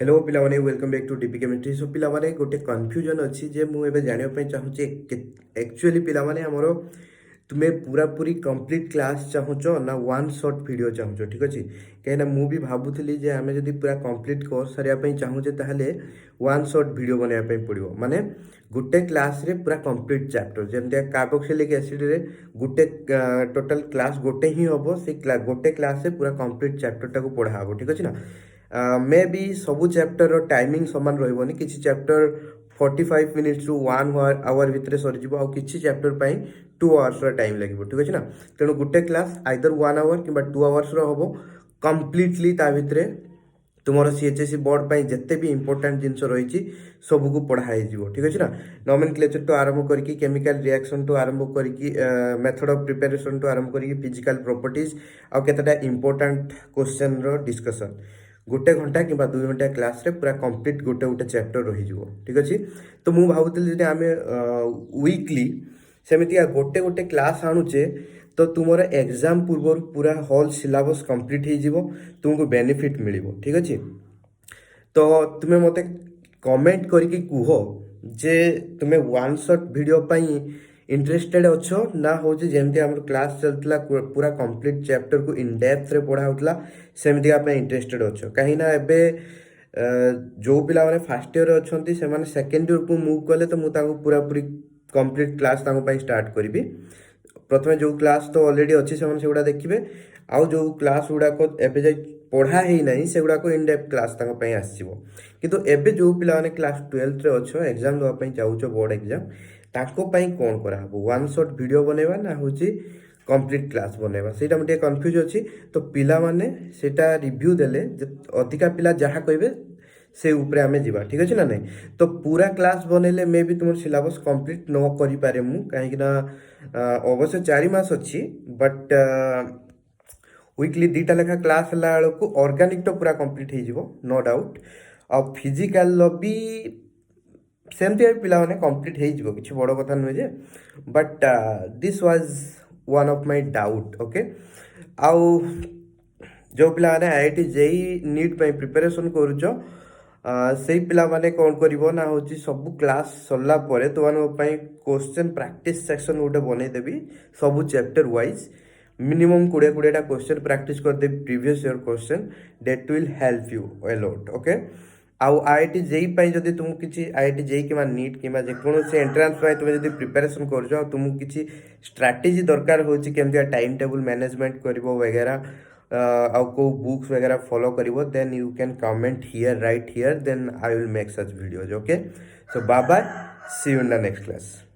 Hello पिलाने welcome back to DP chemistry. So पिलाने गोटे कन्फ्यूजन अच्छी जे मुझे जानापी चाहूँचे एक्चुअली पिलाने आमर तुम्हें पूरा पूरी कंप्लीट क्लास चाहूच ना वन शॉट वीडियो चाहूच ठीक अच्छे कहीं मुझे भावुली जे आम जब पूरा कंप्लीट कोर्स सारे चाहूचे ताहले वन शॉट वीडियो बनवाई पड़ो माने गोटे क्लास रे पूरा कंप्लीट चैप्टर जमती कार्बोक्सिलिक एसिड रे गोटे टोटल क्लास गोटे ही हम से गोटे क्लास रे पूरा कंप्लीट चैप्टर टाक पढ़ा हम ठीक अच्छे ना मे बी सबू चैप्टर टाइमिंग सामान रही किसी चैप्टर 45 मिनिट्स रु 1 आवर भितर सरीज आ किसी चैप्टर पर 2 आवर्स टाइम लगे ठीक अच्छे ना तेणु गोटे क्लास आइदर 1 आवर कि 2 आवर्स हम कम्प्लीटली ता भितर तुम सीएचएसई बोर्ड पर जिते भी इंपोर्टाट जिन रही सबको पढ़ाई ठीक अच्छे ना नोमेनक्लेचर टू आरंभ करके केमिकल रिएक्शन टू आरंभ करके मेथड ऑफ प्रिपरेशन टू आरंभ करके फिजिकल प्रॉपर्टीज आउ केतेटा इंपोर्टाट क्वेश्चन रो डिस्कशन गोटे घंटा कि 2 घंटा क्लास रे पूरा कंप्लीट गोटे गोटे चैप्टर रही ठीक अच्छे तो मुझे भावुली जे आम वीकली सेमती गोटे गोटे क्लास आणुचे तो तुम एग्जाम पूर्व पूरा होल सिलेबस कंप्लीट हो तुमको बेनिफिट मिल ठीक अच्छे तो तुम्हें मत कमेंट करके कह जे तुम्हें वन शॉट वीडियो इंटरेस्टेड अच्छो ना हूँ जमी आम क्लास चलता पूरा कंप्लीट चैप्टर को इन डेप्थ रे पढ़ा होता सेमती इंटरेस्टेड अच्छो कहीं जो पिला मैंने फर्स्ट ईयर अच्छा से सेकेंड ईयर को मूव कले तो मुझे पूरा पूरी कंप्लीट क्लास स्टार्ट करी प्रथम जो क्लास तो ऑलरेडी अच्छी से देखिए आउ जो क्लास गुड़ाक एवं जा पढ़ा ही ना से गुड़ाक इन डेप्थ क्लास आसो किंतु एबे जो पिला मैंने क्लास 12 रे अच्छो एग्जाम देवाई चाहूच बोर्ड एग्जाम कौन करा वन शॉट वीडियो बनवा ना हूँ कंप्लीट क्लास बनवा से मुझे कन्फ्यूज अच्छी तो पिला माने सेटा रिव्यू देले अधिका पिला जहाँ कहे से उपरे आमे जीवा ठीक अच्छे ना नहीं तो पूरा क्लास बनइले मे भी तुम सिलेबस कंप्लीट न करि पारे मु कहीं अवश्य 4 मास अच्छी बट वीकली 2टा लेखा क्लास हला को ऑर्गेनिक तो पूरा कंप्लीट हो नो डाउट आ फिजिकल भी सेमती पिला माने कंप्लीट हो किसी बड़ कथा नुहे but this was one of my doubt okay आउ जो पिला माने आईआईटी जेई नीट पे प्रिपरेशन करूछ से पिला माने कौन करिवो ना होची सब क्लास सरला परे तो माने क्वेश्चन प्रैक्टिस सेक्शन गोटे बनै देबी सब चैप्टर वाइज मिनिमम 20 टा क्वेश्चन प्रैक्टिस कर दे previous year question that will help you a lot okay आउ आईआईटी जेई पाई जदी तुम किछि आईआईटी जेई किमा नीट किमा जे कोनो से एंट्रेंस पाई तुम जदी प्रिपरेशन करजो तुम किछि स्ट्रेटजी दरकार होछि केमतिया टाइम टेबल मैनेजमेंट करबो वगैरह आउ को बुक्स वगैरह फॉलो करिवो then you can comment here right here then I will make such videos okay so bye bye see you in the next class.